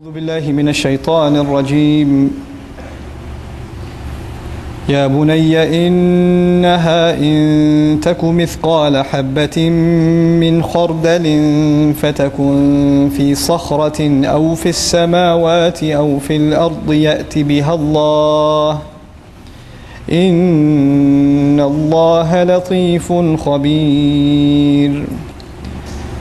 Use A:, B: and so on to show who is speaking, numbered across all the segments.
A: أعوذ بالله من الشيطان الرجيم يا بني إنها إن تك مثقال حبة من خردل فتكن في صخرة أو في السماوات أو في الأرض يأت بها الله إن الله لطيف خبير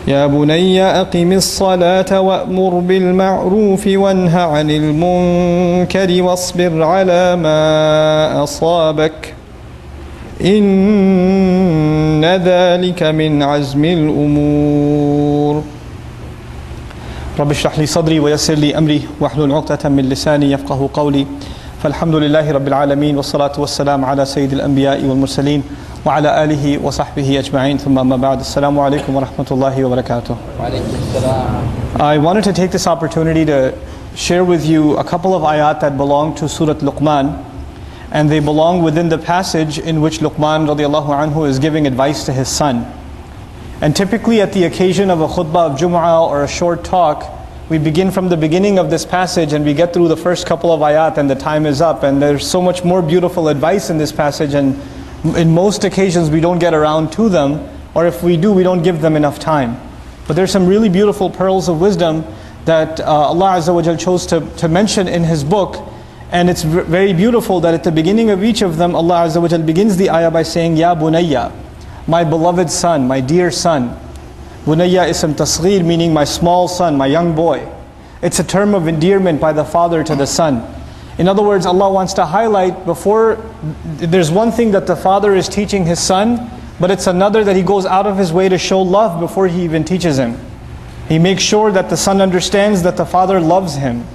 A: يا بني أقم الصلاة وأمر بالمعروف وانه عن المنكر واصبر على ما أصابك إن ذلك من عزم الأمور رب اشرح لي صدري ويسر لي أمري واحلل عقدة من لساني يفقه قولي فالحمد لله رب العالمين والصلاة والسلام على سيد الأنبياء والمرسلين وعلى آله وصحبه أجمعين ثم أما بعد السلام عليكم ورحمة الله وبركاته. I wanted to take this opportunity to share with you a couple of ayat that belong to Surah Luqman, and they belong within the passage in which Luqman radiallahu anhu is giving advice to his son. And typically at the occasion of a khutbah of Jum'ah or a short talk, we begin from the beginning of this passage and we get through the first couple of ayat and the time is up, and there's so much more beautiful advice in this passage, and in most occasions we don't get around to them, or if we do, we don't give them enough time. But there's some really beautiful pearls of wisdom that Allah Azza wa Jal chose to mention in His book, and it's very beautiful that at the beginning of each of them Allah Azza wa Jal begins the ayah by saying, Ya Bunayya, my beloved son, my dear son. Bunayya ism tasghir, meaning my small son, my young boy. It's a term of endearment by the father to the son. In other words, Allah wants to highlight before, there's one thing that the father is teaching his son, but it's another that he goes out of his way to show love before he even teaches him. He makes sure that the son understands that the father loves him.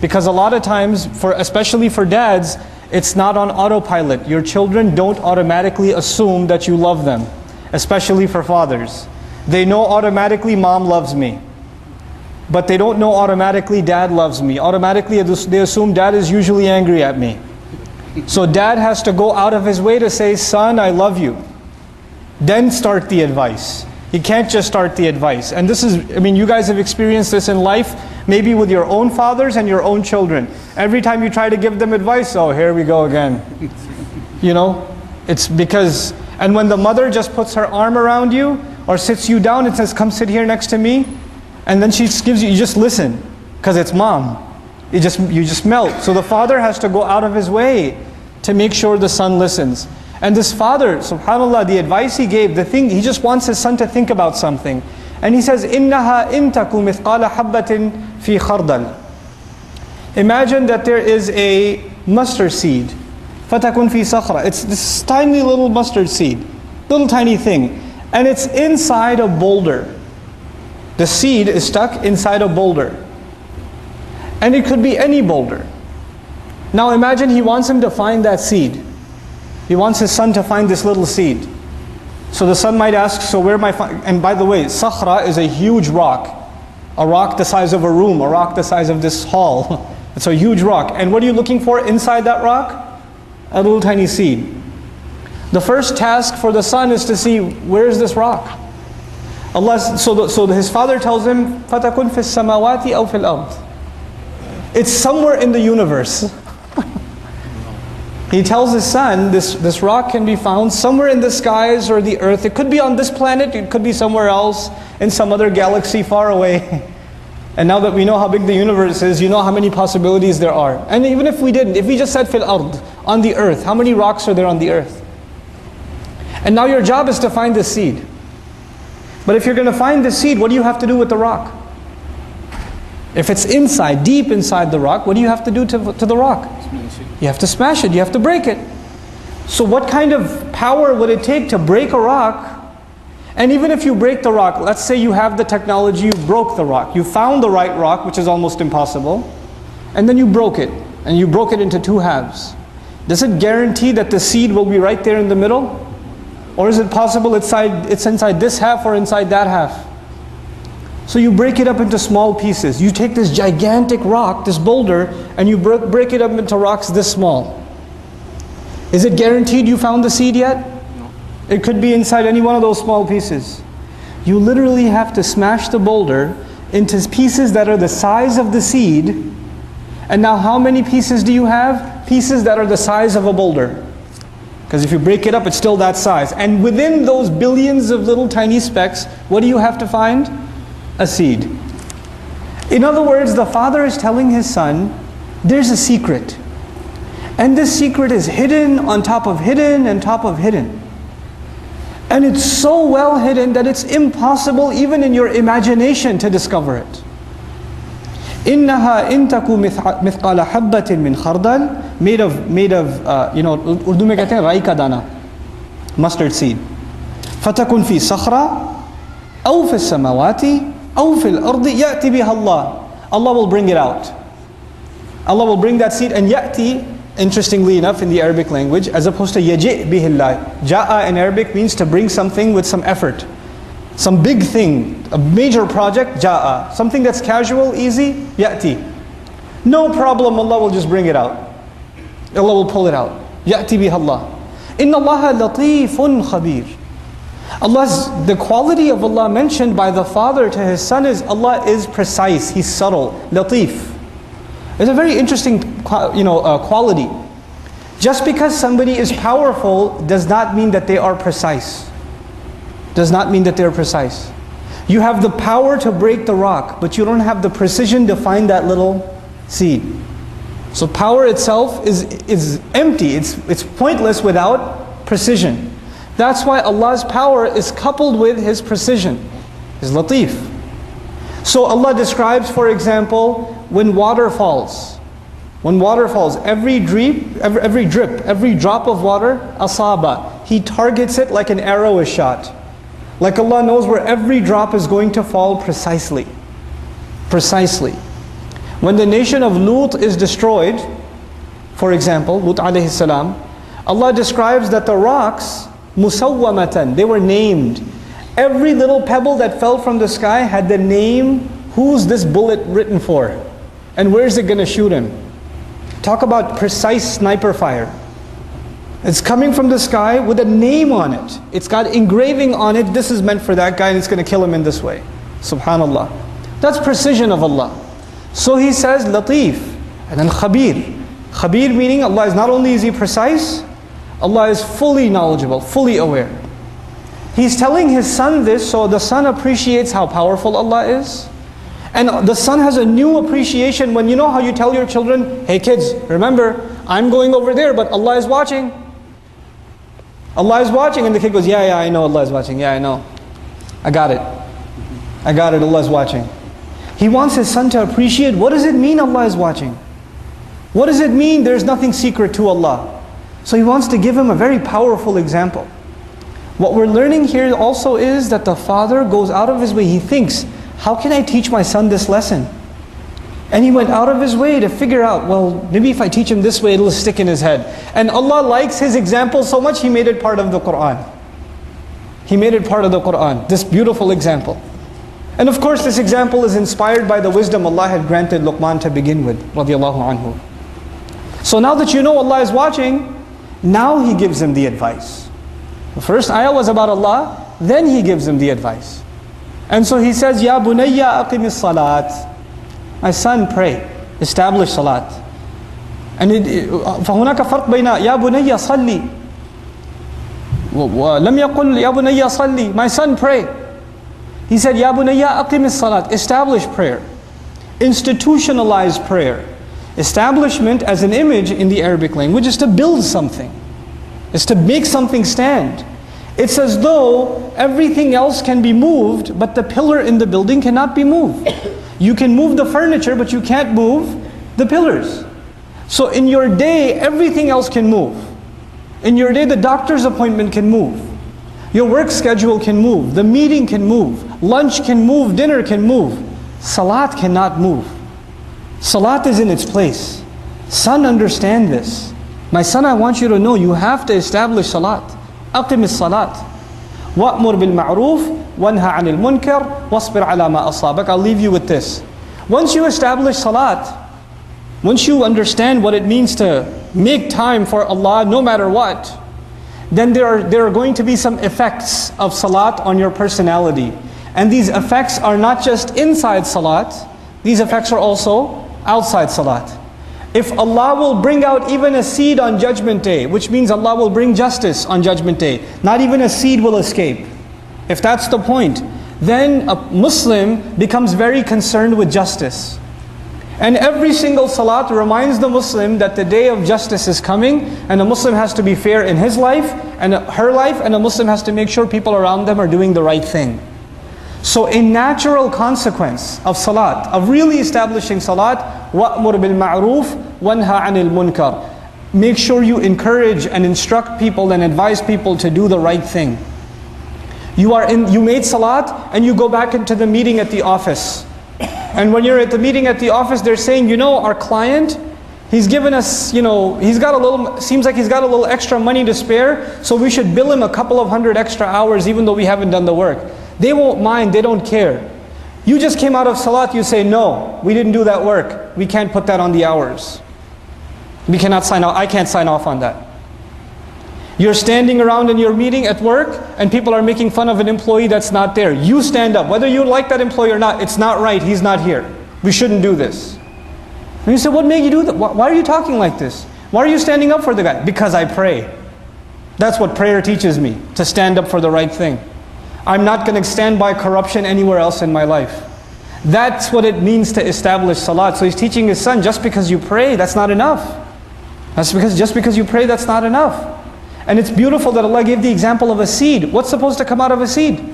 A: Because a lot of times, especially for dads, it's not on autopilot. Your children don't automatically assume that you love them, especially for fathers. They know automatically mom loves me, but they don't know automatically dad loves me. Automatically they assume dad is usually angry at me. So dad has to go out of his way to say, son, I love you. Then start the advice. He can't just start the advice. And this is, you guys have experienced this in life, maybe with your own fathers and your own children. Every time you try to give them advice, oh, here we go again. It's because, and when the mother just puts her arm around you or sits you down and says, come sit here next to me, and then she gives you just listen, because it's mom. You just melt. So the father has to go out of his way to make sure the son listens. And this father, subhanAllah, the advice he gave, he just wants his son to think about something. And he says, إِنَّهَا إِن تَكُ مِثْقَالَ حَبَّةٍ فِي خَرْدَلٍ. Imagine that there is a mustard seed. فَتَكُن فِي صَخْرَةٍ. It's this tiny little mustard seed, little tiny thing. And it's inside a boulder. The seed is stuck inside a boulder. And it could be any boulder. Now imagine he wants him to find that seed. He wants his son to find this little seed. So the son might ask, so where am I and by the way, sakhra is a huge rock. A rock the size of a room, a rock the size of this hall. It's a huge rock. And what are you looking for inside that rock? A little tiny seed. The first task for the son is to see, where is this rock? So his father tells him, فَتَكُنْ فِي السَّمَاوَاتِ أَوْ فِي الْأَرْضِ. It's somewhere in the universe. He tells his son, this rock can be found somewhere in the skies or the earth. It could be on this planet, it could be somewhere else, in some other galaxy far away. And now that we know how big the universe is, you know how many possibilities there are. And even if we didn't, if we just said fil ard, on the earth, how many rocks are there on the earth? And now your job is to find the seed. But if you're going to find the seed, what do you have to do with the rock? If it's inside, deep inside the rock, what do you have to do to the rock? You have to smash it, you have to break it. So what kind of power would it take to break a rock? And even if you break the rock, let's say you have the technology, you broke the rock. You found the right rock, which is almost impossible, and then you broke it, and you broke it into two halves. Does it guarantee that the seed will be right there in the middle? Or is it possible it's inside this half or inside that half? So you break it up into small pieces. You take this gigantic rock, this boulder, and you break it up into rocks this small. Is it guaranteed you found the seed yet? No. It could be inside any one of those small pieces. You literally have to smash the boulder into pieces that are the size of the seed. And now how many pieces do you have? Pieces that are the size of a boulder. Because if you break it up, it's still that size. And within those billions of little tiny specks, what do you have to find? A seed. In other words, the father is telling his son, there's a secret. And this secret is hidden on top of hidden and top of hidden. And it's so well hidden that it's impossible even in your imagination to discover it. إِنَّهَا إِن تَكُ مِثْقَالَ حَبَّةٍ مِّنْ خَرْدَلٍ made of Urdu mein kehte hain rai ka dana, mustard seed. فَتَكُنْ فِي صَخْرَةٍ أَوْ فِي السَّمَاوَاتِ أَوْ فِي الْأَرْضِ يَأْتِ بِهَا اللَّهُ. Allah will bring it out. Allah will bring that seed, and ya'ti, interestingly enough in the Arabic language, as opposed to yaji' bihillah. Ja'a in Arabic means to bring something with some effort. Some big thing, a major project, ja'a. Something that's casual, easy, ya'ti. No problem, Allah will just bring it out. Allah will pull it out. Ya'ti bihallah. Inna Allaha latifun khabir. The quality of Allah mentioned by the father to his son is Allah is precise, He's subtle, latif. It's a very interesting quality. Just because somebody is powerful does not mean that they are precise. Does not mean that they're precise. You have the power to break the rock, but you don't have the precision to find that little seed. So power itself is empty. It's pointless without precision. That's why Allah's power is coupled with His precision, His latif. So Allah describes, for example, when water falls. When water falls, every drip, every drop of water, asaba, He targets it like an arrow is shot. Like Allah knows where every drop is going to fall precisely. Precisely. When the nation of Lut is destroyed, for example, Lut alayhi salam, Allah describes that the rocks, musawwamatan, they were named. Every little pebble that fell from the sky had the name, who's this bullet written for? And where's it going to shoot him? Talk about precise sniper fire. It's coming from the sky with a name on it. It's got engraving on it, this is meant for that guy and it's going to kill him in this way. Subhanallah. That's precision of Allah. So He says latif and then khabir. Khabir meaning Allah is not only is He precise, Allah is fully knowledgeable, fully aware. He's telling his son this so the son appreciates how powerful Allah is. And the son has a new appreciation when you know how you tell your children, hey kids, remember, I'm going over there, but Allah is watching. Allah is watching. And the kid goes, yeah, I know Allah is watching. Yeah, I know. I got it. Allah is watching. He wants his son to appreciate, what does it mean Allah is watching? What does it mean there's nothing secret to Allah? So he wants to give him a very powerful example. What we're learning here also is that the father goes out of his way. He thinks, how can I teach my son this lesson? And he went out of his way to figure out, well, maybe if I teach him this way, it'll stick in his head. And Allah likes his example so much, He made it part of the Qur'an. He made it part of the Qur'an, this beautiful example. And of course, this example is inspired by the wisdom Allah had granted Luqman to begin with, radiallahu anhu. So now that you know Allah is watching, now He gives him the advice. The first ayah was about Allah, then He gives him the advice. And so He says, Ya bunayya aqimis salat. My son, pray, establish salat. And فهناك فرق بين يا بني صلي ولم يقل يا بني صلي. My son, pray. He said, Ya bunayya aqimis salat. Establish prayer. Institutionalize prayer. Establishment as an image in the Arabic language is to build something. It's to make something stand. It's as though everything else can be moved, but the pillar in the building cannot be moved. You can move the furniture, but you can't move the pillars. So in your day, everything else can move. In your day, the doctor's appointment can move. Your work schedule can move. The meeting can move. Lunch can move. Dinner can move. Salat cannot move. Salat is in its place. Son, understand this. My son, I want you to know you have to establish salat. Aqim as-salat. Wa'mur bil ma'roof, wanha 'anil munkar, wasbir 'ala ma asabak. I'll leave you with this. Once you establish salat, once you understand what it means to make time for Allah no matter what, then there are going to be some effects of salat on your personality. And these effects are not just inside salat, these effects are also outside salat. If Allah will bring out even a seed on Judgment Day, which means Allah will bring justice on Judgment Day, not even a seed will escape. If that's the point, then a Muslim becomes very concerned with justice. And every single salat reminds the Muslim that the day of justice is coming, and a Muslim has to be fair in his life and her life, and a Muslim has to make sure people around them are doing the right thing. So a natural consequence of salat, of really establishing salat, وَأْمُرْ بِالْمَعْرُوفِ وَانْهَى عَنِ الْمُنْكَرِ. Make sure you encourage and instruct people and advise people to do the right thing. You made salat and you go back into the meeting at the office. And when you're at the meeting at the office, they're saying, you know, our client, he's given us, seems like he's got a little extra money to spare, so we should bill him a couple of hundred extra hours even though we haven't done the work. They won't mind, they don't care. You just came out of salat, you say, no, we didn't do that work. We can't put that on the hours. We cannot sign off, I can't sign off on that. You're standing around in your meeting at work and people are making fun of an employee that's not there. You stand up, whether you like that employee or not, it's not right, he's not here. We shouldn't do this. And you say, what made you do that? Why are you talking like this? Why are you standing up for the guy? Because I pray. That's what prayer teaches me, to stand up for the right thing. I'm not going to stand by corruption anywhere else in my life. That's what it means to establish salat. So he's teaching his son, just because you pray, that's not enough. Just because you pray, that's not enough. And it's beautiful that Allah gave the example of a seed. What's supposed to come out of a seed?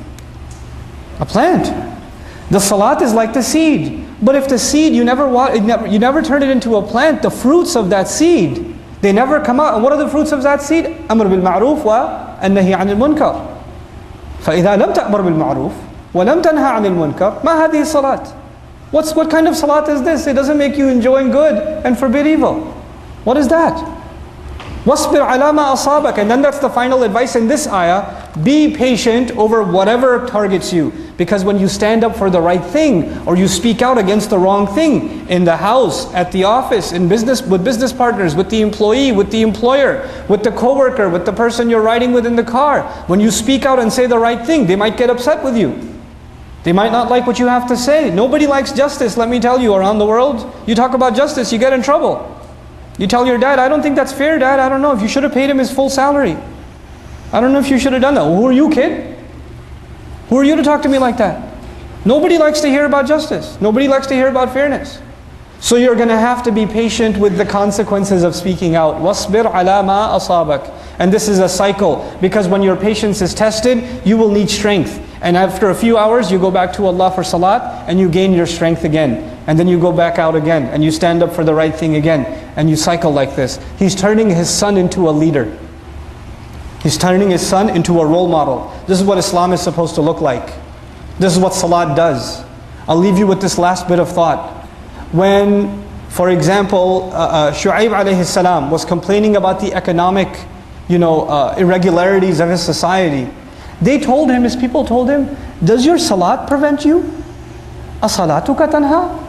A: A plant. The salat is like the seed. But if the seed, you never turn it into a plant, the fruits of that seed, they never come out. And what are the fruits of that seed? Amr bil ma'roof wa an-nahy 'anil munkar. فَإِذَا لَمْ تَأْمُرْ بِالْمَعْرُوفِ وَلَمْ تَنْهَى عَنِ الْمُنْكَرِ مَا هَذِهِ الصَّلَاةِ. What kind of salat is this? It doesn't make you enjoying good and forbid evil. What is that? وَاصْبِرْ عَلَى مَا أَصَابَكَ. And then that's the final advice in this ayah. Be patient over whatever targets you. Because when you stand up for the right thing, or you speak out against the wrong thing, in the house, at the office, in business, with business partners, with the employee, with the employer, with the coworker, with the person you're riding with in the car, when you speak out and say the right thing, they might get upset with you. They might not like what you have to say. Nobody likes justice, let me tell you, around the world. You talk about justice, you get in trouble. You tell your dad, I don't think that's fair, Dad. I don't know if you should have paid him his full salary. I don't know if you should have done that. Well, who are you, kid? Who are you to talk to me like that? Nobody likes to hear about justice. Nobody likes to hear about fairness. So you're going to have to be patient with the consequences of speaking out. وَاصْبِرْ عَلَى مَا أَصَابَكَ. And this is a cycle, because when your patience is tested, you will need strength. And after a few hours, you go back to Allah for salat, and you gain your strength again. And then you go back out again, and you stand up for the right thing again. And you cycle like this. He's turning his son into a leader. He's turning his son into a role model. This is what Islam is supposed to look like. This is what salat does. I'll leave you with this last bit of thought. When, for example, Shu'aib alayhi salam was complaining about the economic, irregularities of his society, they told him, his people told him, does your salat prevent you? As-salatuka tanha?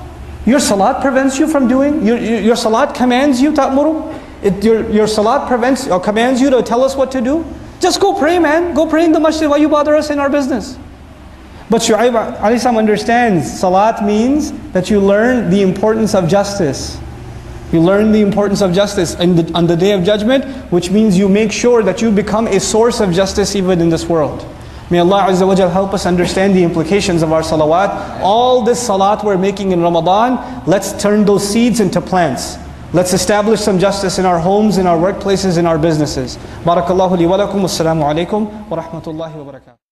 A: Your salat prevents you from doing, your salat commands you, ta'muru? Your salat prevents or commands you to tell us what to do? Just go pray, man. Go pray in the masjid. Why you bother us in our business? But Shu'aib alayhi salam understands, salat means that you learn the importance of justice. You learn the importance of justice on the Day of Judgment, which means you make sure that you become a source of justice even in this world. May Allah Azza wa Jal help us understand the implications of our salawat. All this salat we're making in Ramadan, let's turn those seeds into plants. Let's establish some justice in our homes, in our workplaces, in our businesses. Barakallahu li wa lakum. Wassalamu alaikum wa rahmatullahi wa barakatuh.